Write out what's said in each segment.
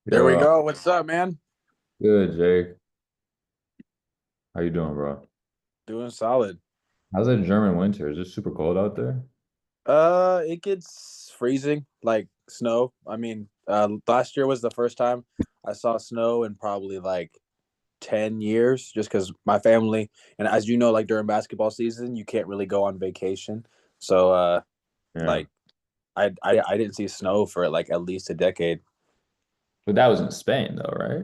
There we Yo, go. What's up, man? good, Jake. How you doing, bro? Doing solid. How's that German winter? Is it super cold out there? It gets freezing, like snow. I mean, last year was the first time I saw snow in probably like 10 years, just because my family, and as you know, like during basketball season, you can't really go on vacation. So, Yeah. like I didn't see snow for like at least a decade. But that was in Spain, though, right?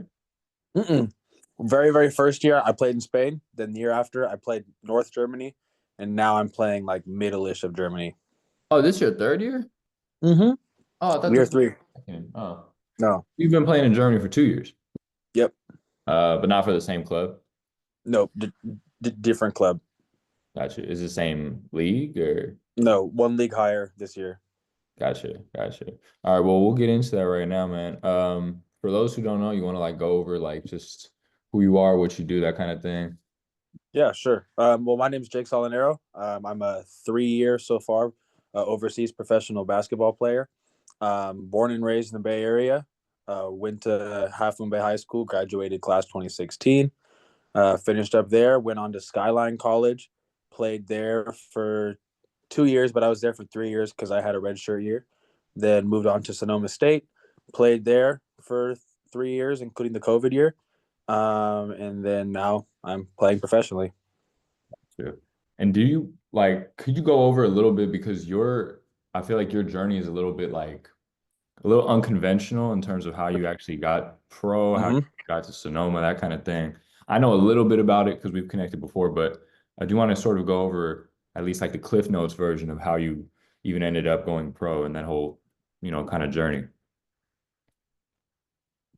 Mm-mm. Very, very first year I played in Spain. Then the year after I played North Germany, and now I'm playing like middle-ish of Germany. Oh, this your third year? Mm-hmm. Oh, I thought Year this was three. your second. Oh, No. you've been playing in Germany for 2 years, Yep. but not for the same club. No. Different club. Gotcha. Is it the same league or? No. One league higher this year. Gotcha, gotcha. All right, well, we'll get into that right now, man. For those who don't know, you want to like go over like just who you are, what you do, that kind of thing. Yeah, sure. Well, my name is Jake Salinero. I'm a 3 year so far overseas professional basketball player. Born and raised in the Bay Area. Went to Half Moon Bay High School. Graduated class 2016. Finished up there. Went on to Skyline College. Played there for 2 years, but I was there for 3 years because I had a redshirt year. Then moved on to Sonoma State. Played there for 3 years, including the COVID year. And then now I'm playing professionally. Yeah. And do you like, could you go over a little bit because I feel like your journey is a little bit like a little unconventional in terms of how you actually got pro, how you Mm-hmm. got to Sonoma, that kind of thing. I know a little bit about it because we've connected before, but I do want to sort of go over at least like the Cliff Notes version of how you even ended up going pro and that whole, kind of journey.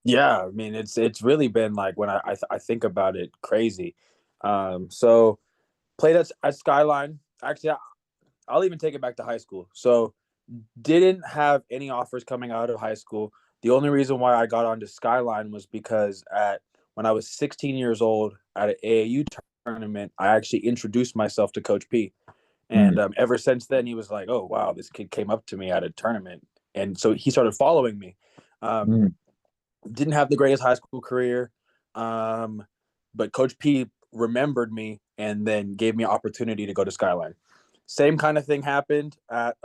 Yeah, I mean it's really been like when I think about it, crazy. So played at Skyline. Actually, I'll even take it back to high school. So didn't have any offers coming out of high school. The only reason why I got onto Skyline was because at when I was 16 years old at an AAU tournament, I actually introduced myself to Coach P. And Mm, ever since then, he was like, "Oh wow, this kid came up to me at a tournament," and so he started following me. Um, mm. didn't have the greatest high school career, um, but Coach P remembered me and then gave me an opportunity to go to Skyline. Same kind of thing happened at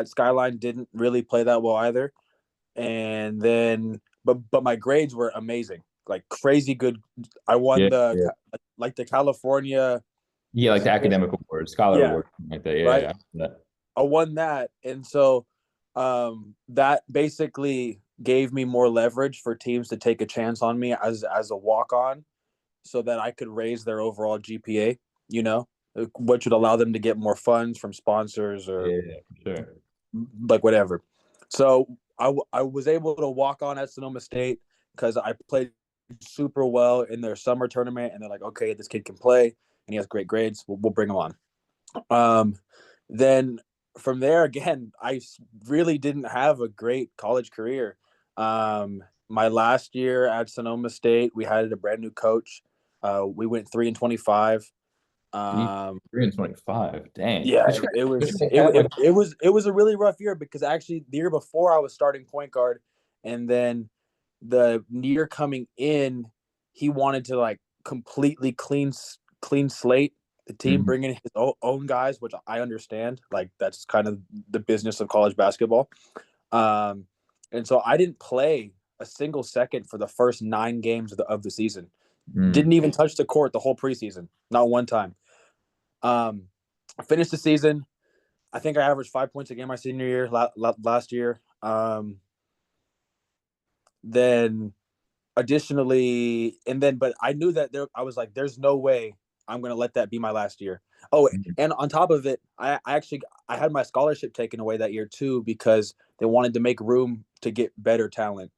Skyline. Didn't really play that well either, and then but my grades were amazing, like crazy good. I won Yeah, the yeah. like the California Yeah, like the sport. academic award, scholar Yeah, award, something like that. Yeah, right. yeah. That. I won that, and so that basically gave me more leverage for teams to take a chance on me as a walk on, so that I could raise their overall GPA. You know, which would allow them to get more funds from sponsors or Yeah, for sure. like whatever. So I was able to walk on at Sonoma State because I played super well in their summer tournament, and they're like, okay, this kid can play and he has great grades. We'll bring him on. Um, then from there again, I really didn't have a great college career. My last year at Sonoma State, we had a brand new coach. We went 3-25. Jeez, Um, 3 and 25. Dang. yeah, But you it guys, was but you it, guys had it, like it was a really rough year because actually the year before I was starting point guard, and then the year coming in, he wanted to like completely clean slate the team, Mhm. bringing his own guys, which I understand. Like that's kind of the business of college basketball. Um, and so I didn't play a single second for the first 9 games of the season. Mm. Didn't even touch the court the whole preseason, not one time. Um, I finished the season. I think I averaged 5 points a game my senior year last year. Then additionally, and then but I knew that I was like, there's no way I'm gonna let that be my last year. Oh, Mm. and on top of it, I actually I had my scholarship taken away that year too because they wanted to make room to get better talent.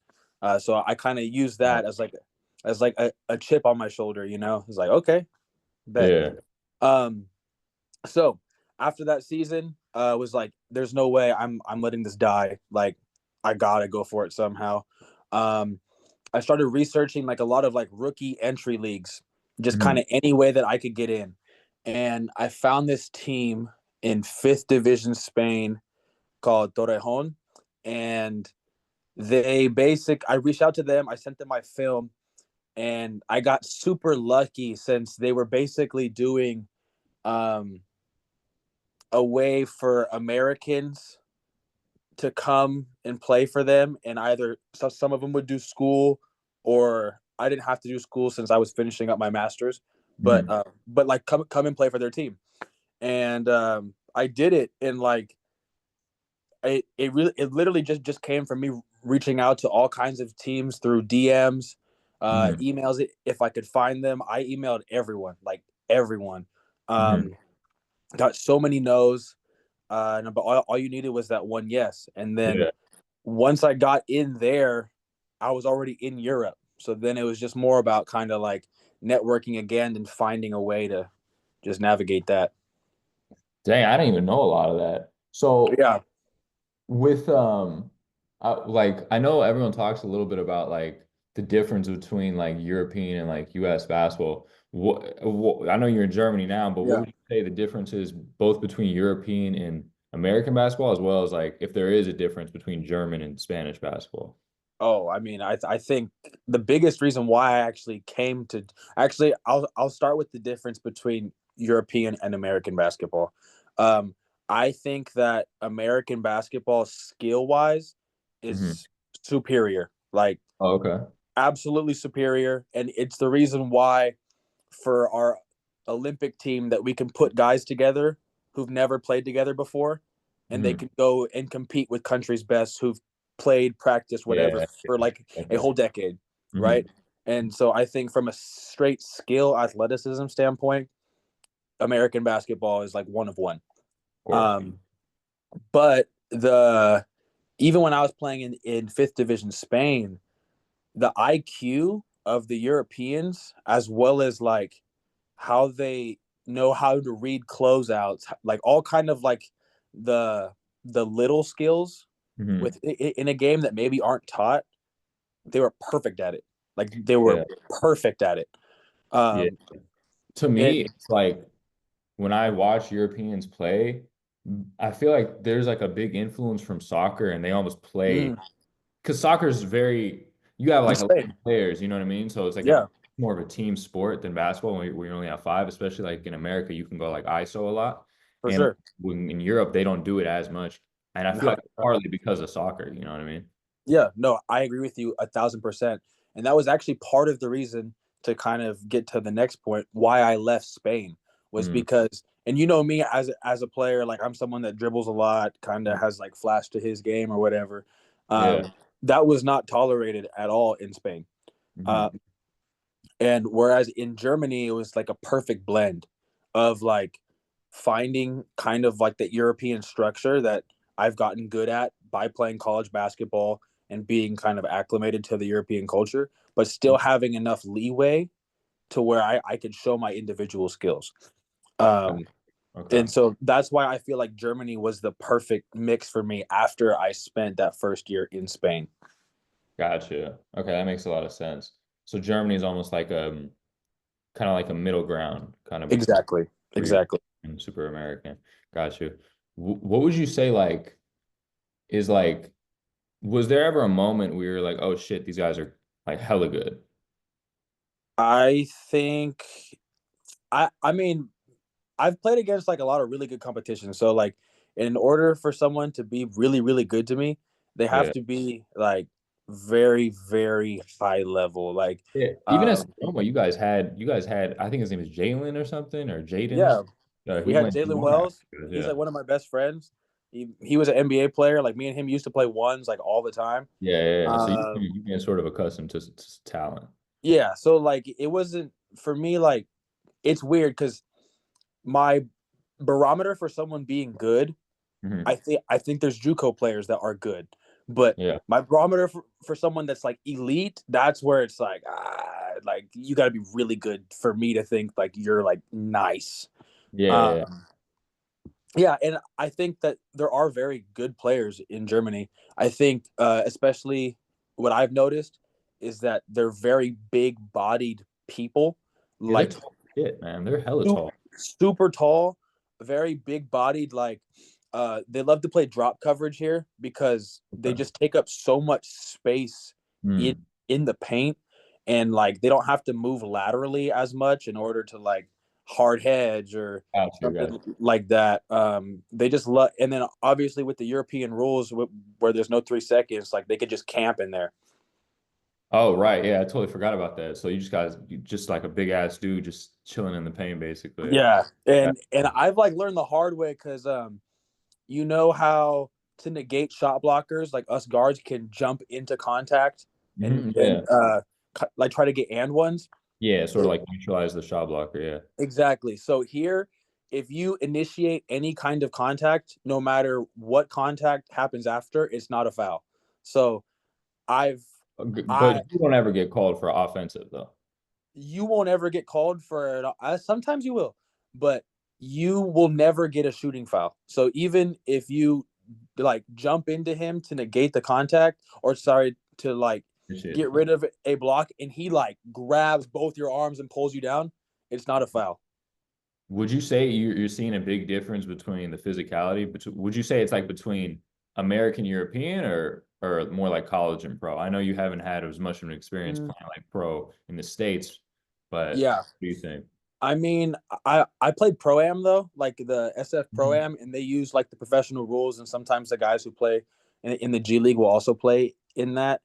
So I kind of used Oh, that as like a chip on my shoulder, you know. It's like okay, bet. yeah. Um, so after that season, was like, there's no way I'm letting this die. Like, I gotta go for it somehow. Um, I started researching like a lot of like rookie entry leagues, just kind Mm. of any way that I could get in, and I found this team in fifth division Spain called Torrejon, and I reached out to them. I sent them my film, and I got super lucky since they were basically doing um, a way for Americans to come and play for them, and either some of them would do school, or I didn't have to do school since I was finishing up my master's. Mhm. But like come and play for their team, and I did it, and like it literally just came from me reaching out to all kinds of teams through DMs, Mhm. emails. If I could find them, I emailed everyone, like everyone. Mhm. Um, got so many no's, but all you needed was that one yes. And then Yeah. once I got in there, I was already in Europe. So then it was just more about kind of like networking again and finding a way to just navigate that. Dang, I didn't even know a lot of that. So Yeah, with like I know everyone talks a little bit about like the difference between like European and like US basketball. What I know you're in Germany now, but what yeah. would you say the difference is both between European and American basketball, as well as like if there is a difference between German and Spanish basketball? Oh, I mean, I think the biggest reason why I actually came to actually I'll start with the difference between European and American basketball. Um, I think that American basketball skill wise Hmm. is superior, like Oh, okay. absolutely superior, and it's the reason why for our Olympic team that we can put guys together who've never played together before, and they Hmm. can go and compete with countries' best who've played, practiced, whatever Yeah. for like a Okay. whole decade, Hmm. right? And so I think from a straight skill athleticism standpoint, American basketball is like one of one. Of course. Um, but the even when I was playing in fifth division Spain, the IQ of the Europeans, as well as like how they know how to read closeouts, like all kind of like the the little skills Hmm. with in a game that maybe aren't taught, they were perfect at it. Like they were Yeah. perfect at it. Yeah. Um, To me, and it's like when I watch Europeans play, I feel like there's like a big influence from soccer and they almost play mm, because soccer is very, you have in like 11 Spain, players, you know what I mean? So it's like a yeah, more of a team sport than basketball where you only have five, especially like in America, you can go like ISO a lot. for And sure. when in Europe, they don't do it as much. And I feel No, like partly because of soccer, you know what I mean? yeah, no, I agree with you 1,000%. And that was actually part of the reason to kind of get to the next point why I left Spain was Mm, because, and you know me as a player, like I'm someone that dribbles a lot, kind of has like flash to his game or whatever. yeah. That was not tolerated at all in Spain. Hmm. Um, and whereas in Germany, it was like a perfect blend of like finding kind of like the European structure that I've gotten good at by playing college basketball and being kind of acclimated to the European culture, but still having enough leeway to where I could show my individual skills. Um, Okay. and so that's why I feel like Germany was the perfect mix for me after I spent that first year in Spain. Gotcha. Okay, that makes a lot of sense. So Germany is almost like kind of like a middle ground, kind of between Exactly. super European Exactly. and super American. Gotcha. What would you say like is like was there ever a moment where you're like, oh shit, these guys are like hella good? I think I mean I've played against like a lot of really good competition. So like in order for someone to be really, really good to me, they have Yeah. to be like very, very high level. Like Yeah. Even at um Sonoma, you guys had I think his name is Jalen or something or Jaden. yeah, He we had he Jalen won that. Wells. He's Yeah. like one of my best friends. He was an NBA player. Like me and him used to play ones like all the time. Yeah, yeah, yeah. So Um you get sort of accustomed to talent. yeah, so like it wasn't for me like it's weird because my barometer for someone being good, Hmm. I think there's JUCO players that are good, but Yeah. my barometer for someone that's like elite, that's where it's like you got to be really good for me to think like you're like nice. Yeah, yeah, yeah. Um, yeah, and I think that there are very good players in Germany. I think, especially what I've noticed is that they're very big-bodied people, Yeah, they're like tall shit, man. They're hella tall. super tall, very big-bodied, like they love to play drop coverage here because they Okay. just take up so much space in Hmm. in the paint, and like they don't have to move laterally as much in order to like hard hedge or Gotcha, gotcha. something like that. They just love, and then obviously with the European rules where there's no 3 seconds, like they could just camp in there. Oh, right. Yeah, I totally forgot about that. So you just like a big ass dude just chilling in the paint, basically. Yeah, Gotcha. and I've like learned the hard way because you know how to negate shot blockers, like us guards can jump into contact and Yeah. like try to get and ones. Yeah, sort of like neutralize the shot blocker. Yeah. Exactly. So here, if you initiate any kind of contact, no matter what contact happens after, it's not a foul. So I've But I you don't ever get called for offensive though. you won't ever get called for it. Sometimes you will, but you will never get a shooting foul. So even if you like jump into him to negate the contact, or sorry, to like Shit. get rid of a block, and he like grabs both your arms and pulls you down, it's not a foul. Would you say you're seeing a big difference between the physicality? Would you say it's like between American European or more like college and pro? I know you haven't had as much of an experience Mm, playing like pro in the States, but yeah. what do you think? I mean, I played pro am though, like the SF pro Mhm. am, and they use like the professional rules, and sometimes the guys who play in the G League will also play in that.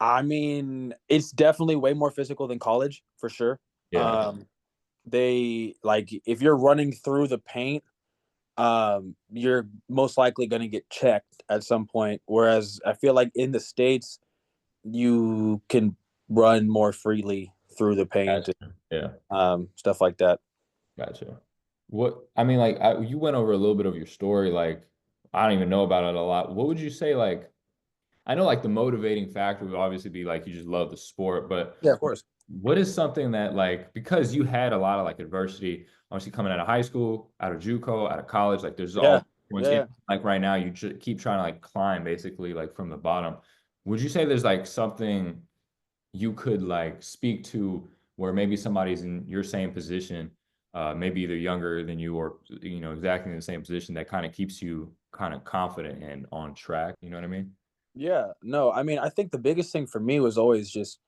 I mean, it's definitely way more physical than college for sure. Yeah, Um, they like if you're running through the paint, you're most likely going to get checked at some point. Whereas I feel like in the States, you can run more freely through the paint, gotcha. Yeah, stuff like that. gotcha. What I mean, like you went over a little bit of your story. Like I don't even know about it a lot. What would you say? Like I know, like the motivating factor would obviously be like you just love the sport, but Yeah, of course. what is something that like because you had a lot of like adversity, obviously coming out of high school, out of JUCO, out of college, like there's all Yeah, points in yeah. like right now you keep trying to like climb basically like from the bottom. Would you say there's like something you could like speak to where maybe somebody's in your same position, maybe either younger than you or exactly in the same position that kind of keeps you kind of confident and on track? You know what I mean? Yeah, no, I mean, I think the biggest thing for me was always just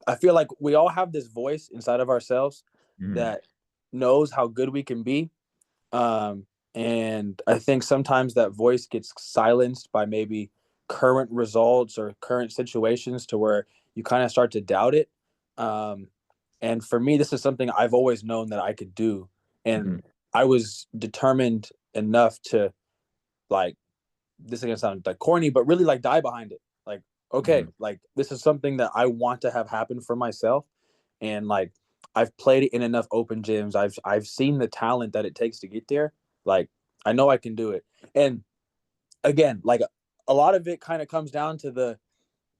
I feel like we all have this voice inside of ourselves Hmm. that knows how good we can be. Um, and I think sometimes that voice gets silenced by maybe current results or current situations to where you kind of start to doubt it. Um, and for me, this is something I've always known that I could do. And Hmm. I was determined enough to like this is gonna sound like corny, but really like die behind it. Like, okay, Hmm. like this is something that I want to have happen for myself, and like I've played it in enough open gyms. I've seen the talent that it takes to get there. Like, I know I can do it. And again, like a lot of it kind of comes down to the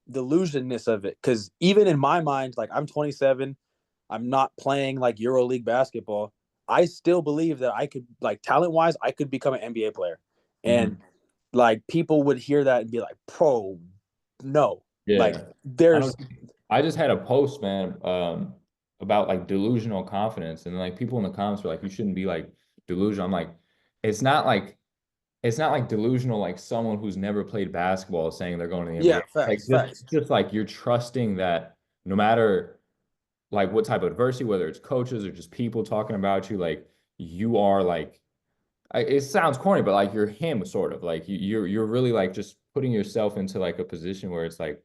delusionness of it, because even in my mind, like I'm 27, I'm not playing like EuroLeague basketball. I still believe that I could, like talent wise, I could become an NBA player. And Hmm. like people would hear that and be like, "Pro, no." Like Yeah. I know. there's I just had a post, man, about like delusional confidence, and like people in the comments were like, "You shouldn't be like delusional." I'm like, it's not like it's not like delusional like someone who's never played basketball is saying they're going to the NBA. yeah, Like facts, facts. just like you're trusting that no matter like what type of adversity, whether it's coaches or just people talking about you, like you are like it sounds corny, but like you're him sort of like you're really like just putting yourself into like a position where it's like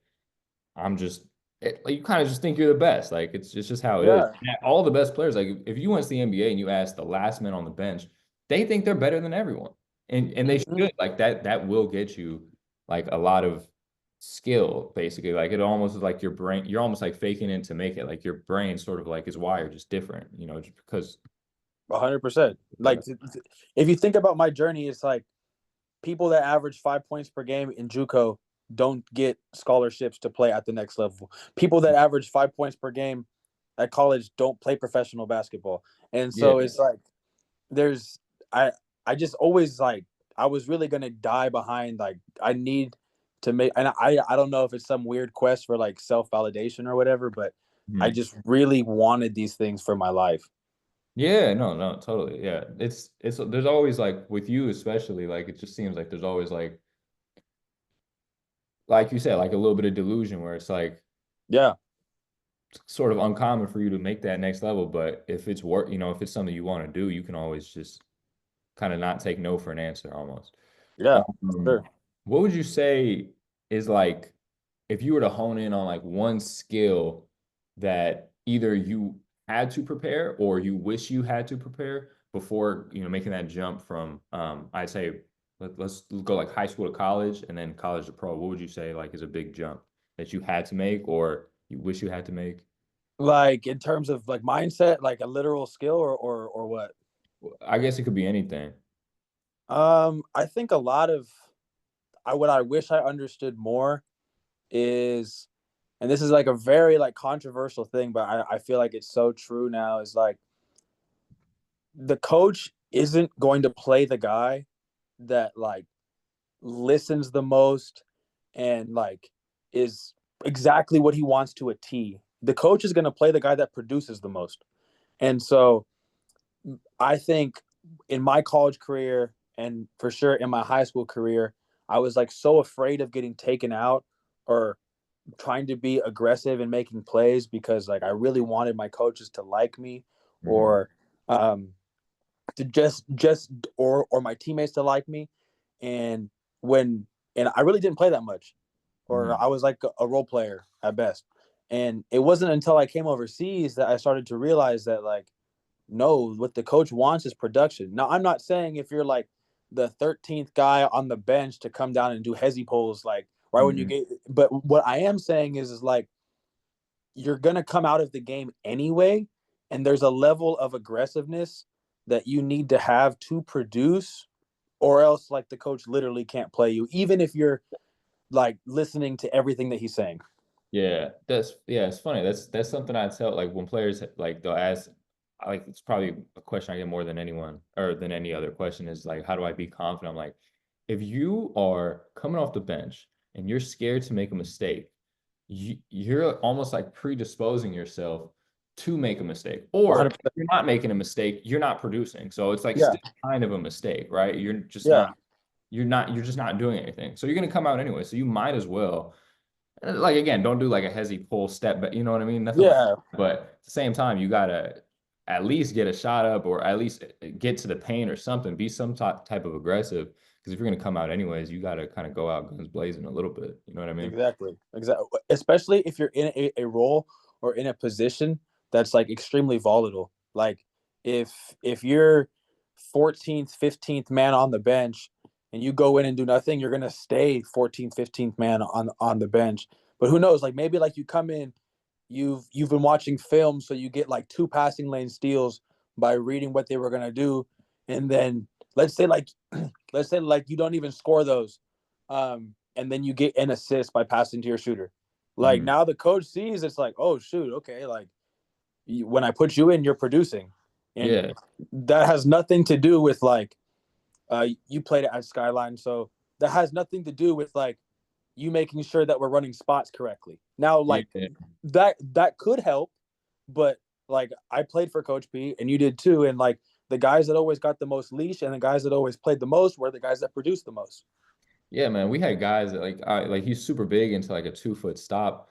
I'm just like, you kind of just think you're the best. Like it's just how it is. Yeah. And all the best players, like if you went to the NBA and you ask the last man on the bench, they think they're better than everyone, and they Mhm. should. Like that will get you like a lot of skill, basically. Like it almost is like your brain. You're almost like faking it to make it. Like your brain sort of like is wired just different, just because. 100%. Yeah. Like if you think about my journey, it's like people that average 5 points per game in JUCO don't get scholarships to play at the next level. People that average 5 points per game at college don't play professional basketball. And Yeah. so it's like there's I I just always like I was really gonna die behind like I need to make, and I don't know if it's some weird quest for like self validation or whatever, but I Mhm. just really wanted these things for my life. Yeah, no, no, totally. Yeah. It's there's always like with you especially, like it just seems like there's always like you said, like a little bit of delusion where it's like Yeah, sort of uncommon for you to make that next level, but if it's work, if it's something you want to do, you can always just kind of not take no for an answer almost. yeah, Um, sure. what would you say is like if you were to hone in on like one skill that either you had to prepare or you wish you had to prepare before, making that jump from I'd say let's go like high school to college and then college to pro. What would you say like is a big jump that you had to make or you wish you had to make? Like in terms of like mindset, like a literal skill or what? I guess it could be anything. I think a lot of what I wish I understood more is, and this is like a very like controversial thing, but I feel like it's so true now, is like the coach isn't going to play the guy that like listens the most and like is exactly what he wants to a T. The coach is going to play the guy that produces the most. And so I think in my college career and for sure in my high school career, I was like so afraid of getting taken out or trying to be aggressive and making plays because like I really wanted my coaches to like me Hmm. or um to just or my teammates to like me. And when and I really didn't play that much, or I Hmm. was like a role player at best. And it wasn't until I came overseas that I started to realize that like no, what the coach wants is production. Now I'm not saying if you're like the 13th guy on the bench to come down and do hezzy pulls like right when you Hmm. get, but what I am saying is like you're gonna come out of the game anyway, and there's a level of aggressiveness that you need to have to produce, or else like the coach literally can't play you, even if you're like listening to everything that he's saying. Yeah, it's funny. That's something I tell like when players like they'll ask like it's probably a question I get more than anyone or than any other question is like how do I be confident? I'm like if you are coming off the bench and you're scared to make a mistake, you're almost like predisposing yourself to make a mistake. Or if 100%. you're not making a mistake, you're not producing. So it's like Yeah, still kind of a mistake, right? yeah, You're just not doing anything. So you're gonna come out anyway. So you might as well like again, don't do like a hezzy pull step, but you know what I mean? Nothing like yeah, that. But at the same time, you gotta at least get a shot up or at least get to the paint or something. Be some type of aggressive. Because if you're gonna come out anyways, you gotta kind of go out guns blazing a little bit. You know what I mean? exactly, especially if you're in a role or in a position that's like extremely volatile. Like if you're 14th 15th man on the bench and you go in and do nothing, you're gonna stay 14th 15th man on the bench. But who knows, like maybe like you come in, you've been watching film, so you get like two passing lane steals by reading what they were gonna do. And then let's say like let's say like you don't even score those, and then you get an assist by passing to your shooter. Like Hmm. now the coach sees, it's like, oh shoot, okay, like when I put you in, you're producing. And Yeah. that has nothing to do with like you played it at Skyline, so that has nothing to do with like you making sure that we're running spots correctly. Now, Yeah. like that could help, but like I played for Coach P and you did too, and like the guys that always got the most leash and the guys that always played the most were the guys that produced the most. Yeah, man. We had guys that like he's super big into like a 2 foot stop.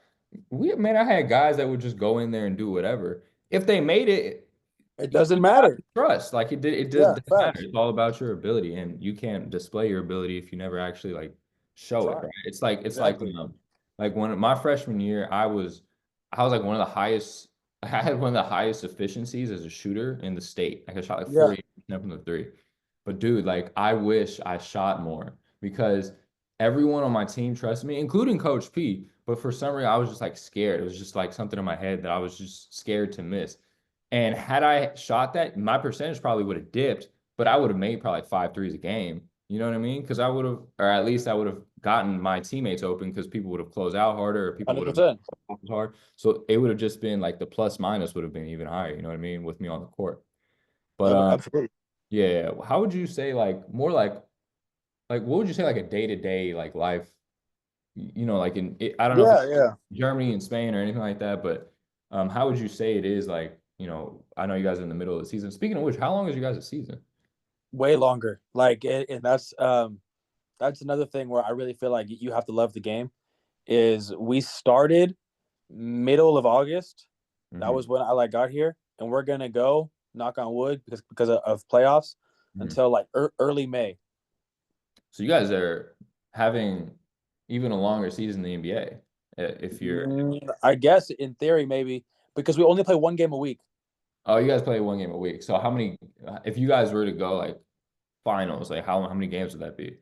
I had guys that would just go in there and do whatever. If they made it, It you doesn't got matter. to trust. Like Yeah, doesn't matter. facts. It's all about your ability, and you can't display your ability if you never actually like show it, Try. right? Exactly. Like when my freshman year, I was like one of the highest. I had one of the highest efficiencies as a shooter in the state. Like I shot like Yeah. 48% from the three. But dude, like I wish I shot more because everyone on my team trusted me, including Coach P. But for some reason, I was just like scared. It was just like something in my head that I was just scared to miss. And had I shot that, my percentage probably would have dipped, but I would have made probably like 5 threes a game. You know what I mean? Because I would have, or at least I would have gotten my teammates open because people would have closed out harder or people would have 100%. hard. So it would have just been like the plus minus would have been even higher. You know what I mean? With me on the court. But Absolutely. yeah. How would you say like more like what would you say like a day to day like life? Like I don't know if it's Yeah, yeah. Germany and Spain or anything like that, but how would you say it is like? I know you guys are in the middle of the season. Speaking of which, how long is you guys' season? Way longer. And that's another thing where I really feel like you have to love the game. Is we started middle of August. That Hmm. was when I got here, and we're gonna go knock on wood because of playoffs Hmm. until like early May. So you guys are having even a longer season in the NBA. If you're, I guess in theory maybe because we only play one game a week. oh, you guys play one game a week. So how many, if you guys were to go like finals, like how many games would that be?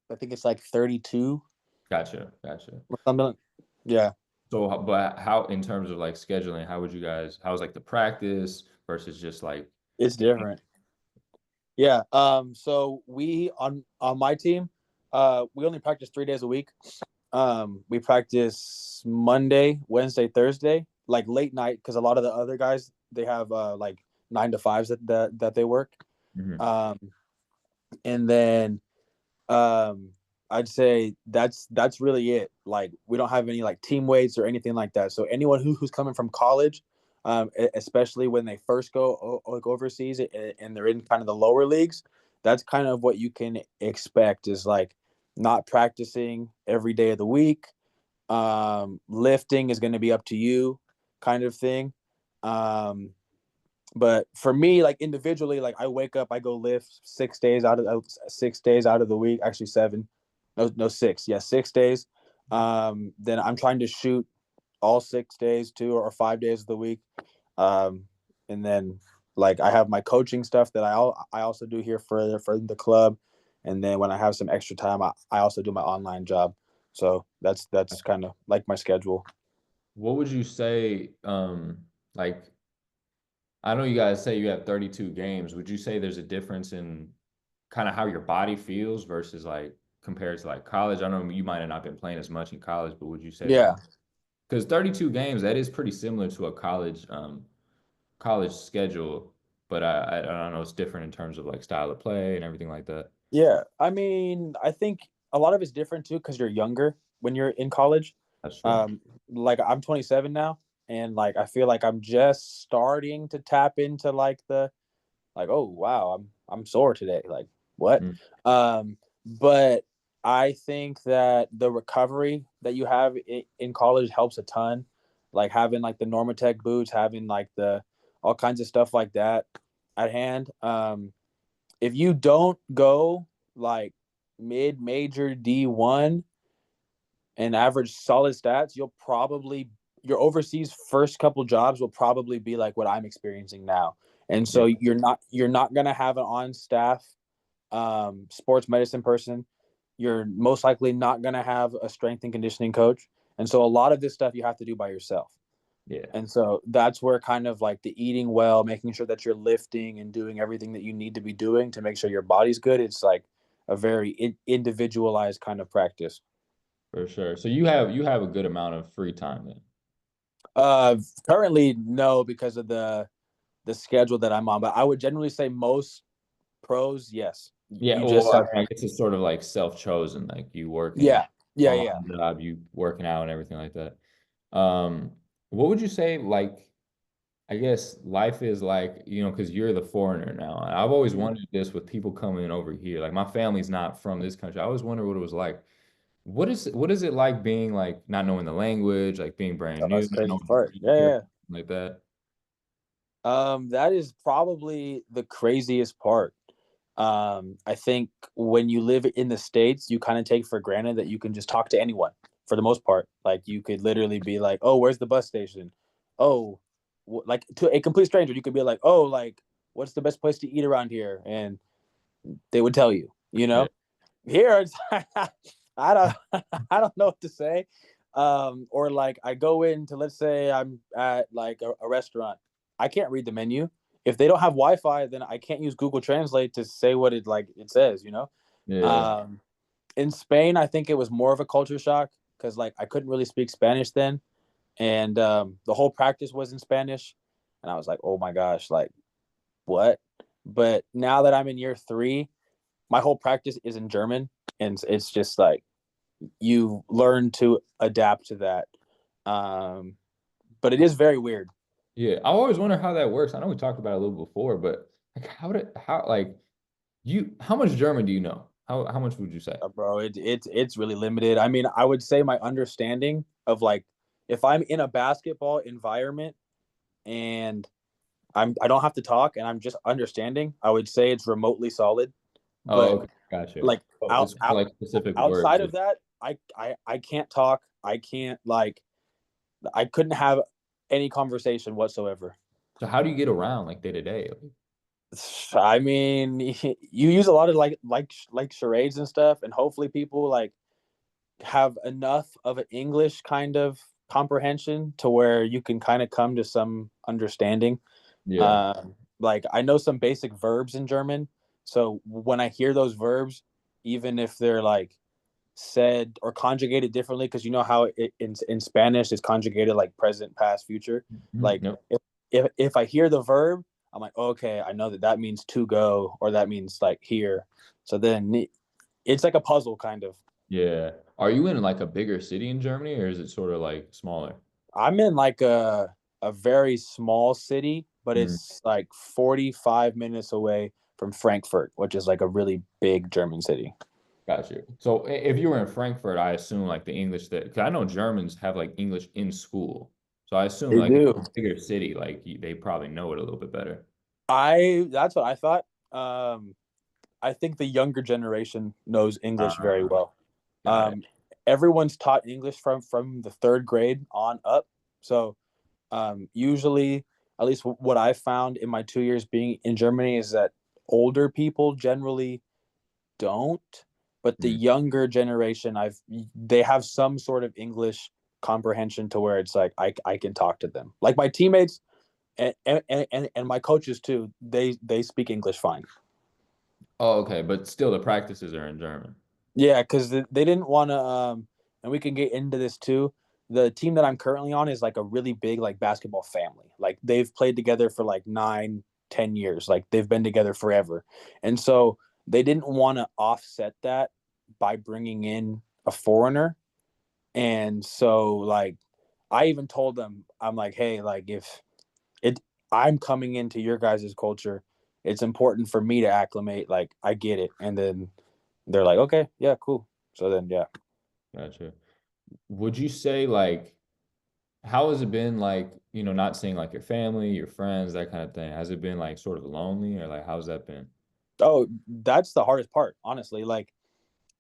I think it's like 32 Gotcha, gotcha. or something. Yeah, So, but how, in terms of like scheduling, how would you guys, how's like the practice versus just like it's the game? different. Yeah. So we on my team, we only practice 3 days a week. We practice Monday, Wednesday, Thursday, like late night, because a lot of the other guys they have like 9 to 5s that they work. Mhm. Um, and then um, I'd say that's really it. Like we don't have any like team weights or anything like that. So anyone who's coming from college, especially when they first go like overseas and they're in kind of the lower leagues, that's kind of what you can expect is like not practicing every day of the week. Lifting is going to be up to you, kind of thing. Um, but for me, like individually, like I wake up, I go lift 6 days out of 6 days out of the week, actually seven, no six, yeah, 6 days. Then I'm trying to shoot all 6 days too, or 5 days of the week. Um, and then like I have my coaching stuff that I also do here for the club, and then when I have some extra time, I also do my online job. So that's kind of like my schedule. What would you say, like, I know you guys say you have 32 games. Would you say there's a difference in kind of how your body feels versus like compared to like college? I know you might have not been playing as much in college, but would you say there's, Yeah, because 32 games, that is pretty similar to a college schedule, but I don't know, it's different in terms of like style of play and everything like that. yeah. I mean, I think a lot of it's different too because you're younger when you're in college. That's true. Um, like I'm 27 now, and like I feel like I'm just starting to tap into like the like, oh wow, I'm sore today. Like what? Mm. But I think that the recovery that you have in college helps a ton. Like having like the Normatec boots, having like the all kinds of stuff like that at hand. If you don't go like mid major D1 and average solid stats, you'll probably your overseas first couple jobs will probably be like what I'm experiencing now. And so Yeah, you're not gonna have an on staff sports medicine person. You're most likely not gonna have a strength and conditioning coach. And so a lot of this stuff you have to do by yourself. yeah, And so that's where kind of like the eating well, making sure that you're lifting and doing everything that you need to be doing to make sure your body's good. It's like a very individualized kind of practice. for sure. So you have a good amount of free time then. Currently, no, because of the schedule that I'm on. But I would generally say most pros, yes. Yeah, You well, just I mean, I guess it's sort of like self-chosen, like you working yeah, yeah, yeah. online job, you working out and everything like that. Um, what would you say, like, I guess life is like, because you're the foreigner now. And I've always Mhm. wondered this with people coming over here. Like my family's not from this country. I always wonder what it was like. What is it like being like not knowing the language, like being brand Oh, new, that's the not crazy knowing part. the Yeah, culture, yeah. like that? That is probably the craziest part. I think when you live in the States, you kind of take for granted that you can just talk to anyone for the most part. Like you could literally be like, "Oh, where's the bus station?" Oh, like to a complete stranger, you could be like, "Oh, like what's the best place to eat around here?" And they would tell you. Yeah. Here it's I don't I don't know what to say. Or like I go into, let's say I'm at like a restaurant. I can't read the menu. If they don't have Wi-Fi, then I can't use Google Translate to say what it says. Yeah. Um, in Spain, I think it was more of a culture shock because like I couldn't really speak Spanish then, and the whole practice was in Spanish, and I was like, oh my gosh, like what? But now that I'm in year three, my whole practice is in German, and it's just like you learn to adapt to that. Um, but it is very weird. Yeah, I always wonder how that works. I know we talked about it a little before, but like how like you how much German do you know? How much would you say? Bro, it's really limited. I mean, I would say my understanding of like if I'm in a basketball environment and I don't have to talk and I'm just understanding, I would say it's remotely solid. Oh, But okay, gotcha. like Oh, it's for like specific words. outside of that, I can't talk. I can't like I couldn't have any conversation whatsoever. So how do you get around like day to day? I mean, you use a lot of like charades and stuff, and hopefully people like have enough of an English kind of comprehension to where you can kind of come to some understanding. Yeah. Like I know some basic verbs in German, so when I hear those verbs, even if they're like said or conjugated differently, because you know how in Spanish it's conjugated like present, past, future. Mhm. Like Yep. if I hear the verb, I'm like, okay, I know that that means to go or that means like here. So then it's like a puzzle kind of. Yeah. Are you in like a bigger city in Germany or is it sort of like smaller? I'm in like a very small city, but Mm, it's like 45 minutes away from Frankfurt, which is like a really big German city. got you. So if you were in Frankfurt, I assume like the English that, because I know Germans have like English in school. So I assume They like if do. it's a bigger city, like they probably know it a little bit better. I That's what I thought. I think the younger generation knows English very Uh, well. got it. Um, Everyone's taught English from the third grade on up. So usually, at least what I found in my 2 years being in Germany is that older people generally don't, but the Mm. younger generation, they have some sort of English comprehension to where it's like I can talk to them. Like my teammates and my coaches too. They speak English fine. Oh, okay. But still the practices are in German. Yeah, because they didn't want to. And we can get into this too. The team that I'm currently on is like a really big like basketball family. Like they've played together for like 9, 10 years. Like they've been together forever, and so they didn't want to offset that by bringing in a foreigner. And so like I even told them, I'm like, hey, like if it I'm coming into your guys' culture, it's important for me to acclimate. Like I get it, and then they're like, okay, yeah, cool. So then, yeah. Gotcha. Would you say like how has it been like, not seeing like your family, your friends, that kind of thing? Has it been like sort of lonely or like how's that been? Oh, that's the hardest part, honestly. Like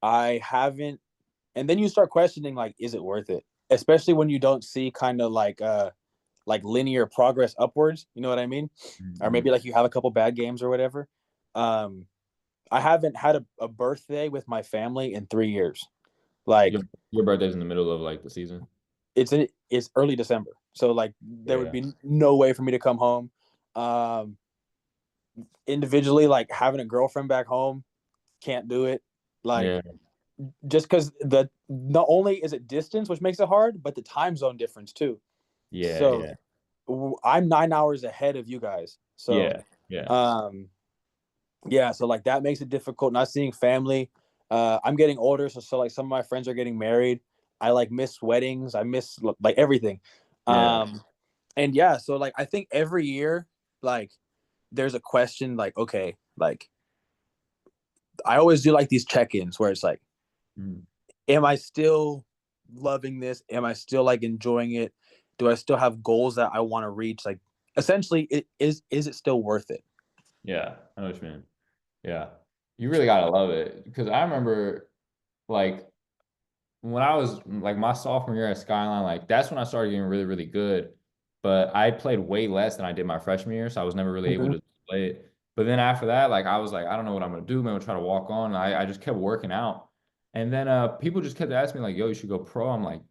I haven't, and then you start questioning, like, is it worth it? Especially when you don't see kind of like linear progress upwards. You know what I mean? Or Mhm. maybe like you have a couple bad games or whatever. Um, I haven't had a birthday with my family in 3 years. Your Like your birthday's in the middle of like the season? it's early December, so like there would Yeah. be no way for me to come home. Um, Individually, like having a girlfriend back home, can't do it. Like Yeah. just because the not only is it distance, which makes it hard, but the time zone difference too. Yeah, So yeah. I'm 9 hours ahead of you guys. So Yeah. Yeah. um, yeah, so like that makes it difficult. Not seeing family. I'm getting older, so like some of my friends are getting married. I like miss weddings. I miss like everything. Yeah. Um, and yeah, so like I think every year, like there's a question, like okay, like I always do like these check-ins where it's like, Mm. am I still loving this? Am I still like enjoying it? Do I still have goals that I want to reach? Like essentially, is it still worth it? Yeah. I know what you mean. Yeah. You really gotta love it. Because I remember like when I was like my sophomore year at Skyline, like that's when I started getting really, really good. But I played way less than I did my freshman year, so I was never really able Mm-hmm. to play it. But then after that, like I was like, I don't know what I'm gonna do. Maybe I'll try to walk on. I just kept working out. And then people just kept asking me, like, yo, you should go pro. I'm like,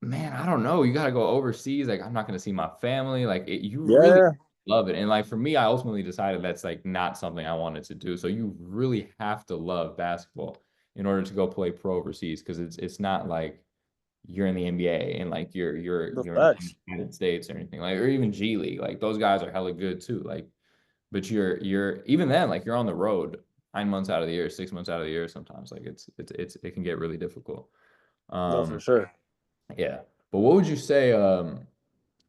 man, I don't know. You gotta go overseas. Like, I'm not gonna see my family. Like you really Yeah, love it. And like for me, I ultimately decided that's like not something I wanted to do. So you really have to love basketball in order to go play pro overseas because it's not like you're in the NBA and like the you're in the facts. United States or anything like or even G League. Like those guys are hella good too. Like, but you're even then like you're on the road 9 months out of the year, 6 months out of the year sometimes. Like it can get really difficult. No, for Um, sure. yeah. But what would you say?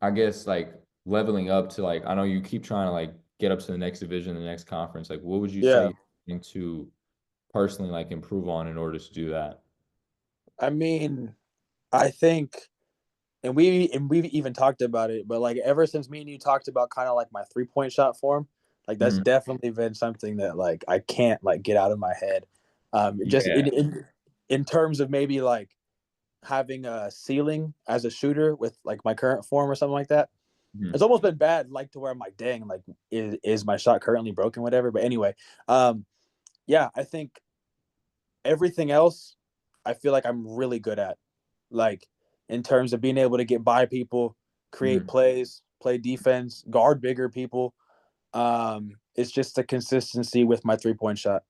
I guess like leveling up to like I know you keep trying to like get up to the next division, the next conference. Like what would you say Yeah. you're looking to personally like improve on in order to do that? I mean, I think and we've even talked about it, but like ever since me and you talked about kind of like my 3-point shot form, like that's Mhm. definitely been something that like I can't like get out of my head. Just Yeah. in terms of maybe like having a ceiling as a shooter with like my current form or something like that. It's Mhm. almost been bad, like to where I'm like, dang, like is my shot currently broken, whatever. But anyway, um, yeah, I think everything else, I feel like I'm really good at, like in terms of being able to get by people, create Mhm. plays, play defense, guard bigger people. It's just the consistency with my 3-point shot.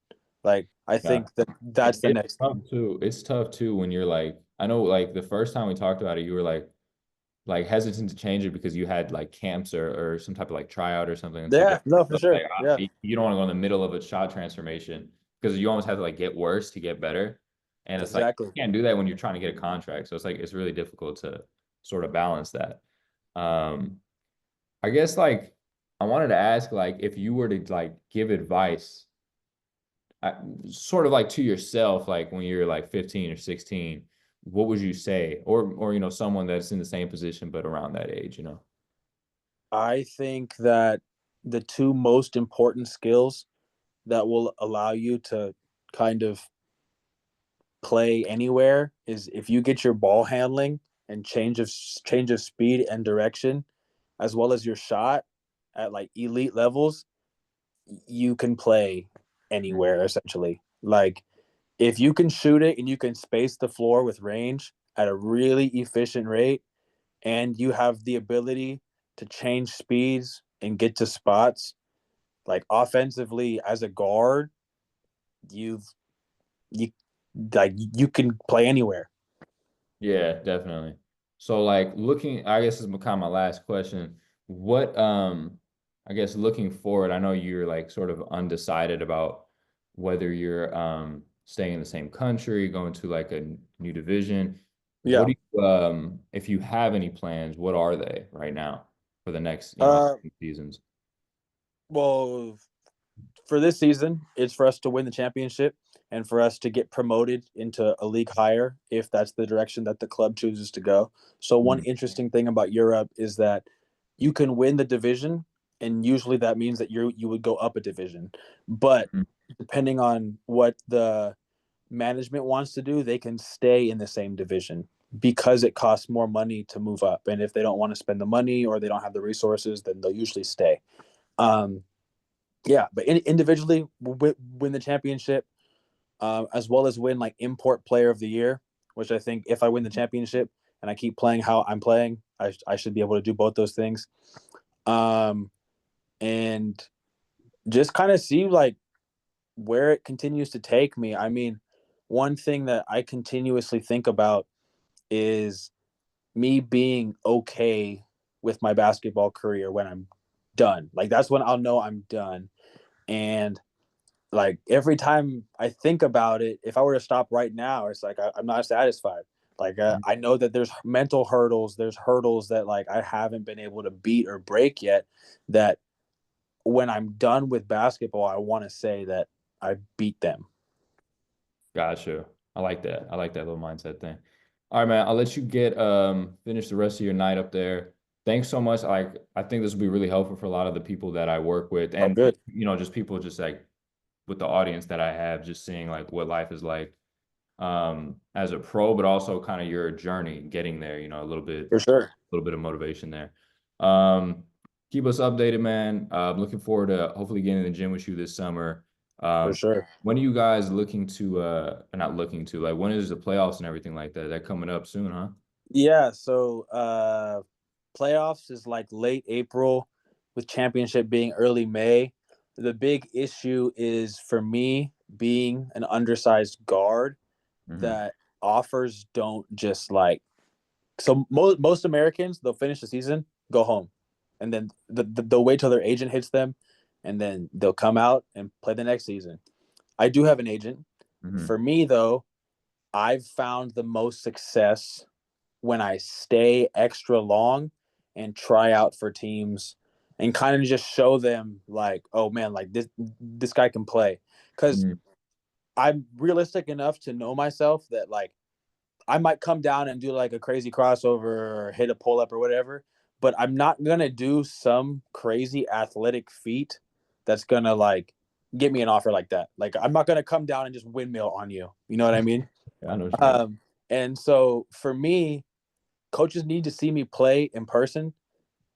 Like I Yeah. think that that's the It's next tough thing. too. It's tough too when you're like, I know like the first time we talked about it, you were like hesitant to change it because you had like camps or some type of like tryout or something to go. Yeah, no, for But sure. like Yeah, you don't want to go in the middle of a shot transformation because you almost have to like get worse to get better. And it's like exactly. you can't do that when you're trying to get a contract. So it's like it's really difficult to sort of balance that. Um, I guess like I wanted to ask like if you were to like give advice I, sort of like to yourself, like when you're like 15 or 16, what would you say? Or someone that's in the same position but around that age? I think that the two most important skills that will allow you to kind of play anywhere is if you get your ball handling and change of speed and direction as well as your shot at like elite levels, you can play anywhere essentially. Like if you can shoot it and you can space the floor with range at a really efficient rate and you have the ability to change speeds and get to spots like offensively as a guard, you've you like you can play anywhere. Yeah, definitely. So like looking, I guess this is kind of my last question. What I guess looking forward, I know you're like sort of undecided about whether you're staying in the same country, going to like a new division. What Yeah. do you if you have any plans, what are they right now for the next, Uh seasons? well, for this season, it's for us to win the championship and for us to get promoted into a league higher if that's the direction that the club chooses to go. So one Mhm. interesting thing about Europe is that you can win the division and usually that means that you would go up a division. But depending on what the management wants to do, they can stay in the same division because it costs more money to move up. And if they don't want to spend the money or they don't have the resources, then they'll usually stay. Um, yeah, but individually win the championship, as well as win like import player of the year, which I think if I win the championship and I keep playing how I'm playing, I should be able to do both those things. Um, and just kind of see like where it continues to take me. I mean, one thing that I continuously think about is me being okay with my basketball career when I'm done. Like that's when I'll know I'm done. And like every time I think about it, if I were to stop right now, it's like I'm not satisfied. Like I know that there's mental hurdles, there's hurdles that like I haven't been able to beat or break yet. That when I'm done with basketball, I want to say that I beat them. Gotcha. I like that. I like that little mindset thing. All right, man. I'll let you get finish the rest of your night up there. Thanks so much. Like I think this will be really helpful for a lot of the people that I work with Oh, and good. just people just like with the audience that I have, just seeing like what life is like as a pro, but also kind of your journey getting there, For sure. a little bit of motivation there. Um, keep us updated, man. Looking forward to hopefully getting in the gym with you this summer. For Um, sure. when are you guys looking to not looking to like when is the playoffs and everything like that? That coming up soon, huh? Yeah. So playoffs is like late April with championship being early May. The big issue is for me being an undersized guard Mm-hmm. that offers don't just like so most Americans they'll finish the season, go home, and then they'll wait till their agent hits them, and then they'll come out and play the next season. I do have an agent. Mm-hmm. For me though, I've found the most success when I stay extra long and try out for teams and kind of just show them like, oh man, like this guy can play. Because Mm. I'm realistic enough to know myself that like I might come down and do like a crazy crossover or hit a pull up or whatever, but I'm not gonna do some crazy athletic feat that's gonna like get me an offer like that. Like I'm not gonna come down and just windmill on you. You know what I mean? Yeah, I know what you mean. Um, and so for me, coaches need to see me play in person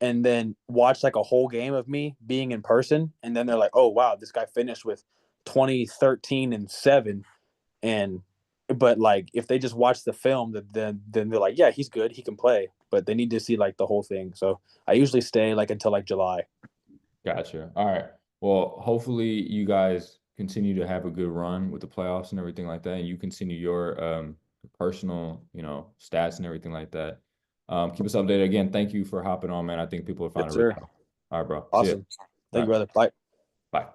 and then watch like a whole game of me being in person, and then they're like, "Oh wow, this guy finished with 20, 13, and 7." And but like if they just watch the film, then they're like, "Yeah, he's good, he can play." But they need to see like the whole thing. So I usually stay like until like July. Gotcha. All right. Well, hopefully you guys continue to have a good run with the playoffs and everything like that, and you continue your personal, stats and everything like that. Keep us updated. Again, thank you for hopping on, man. I think people are Yes, finding it really sir. helpful. All right, bro. See ya. Awesome. All Thank you, right. brother. Bye. Bye.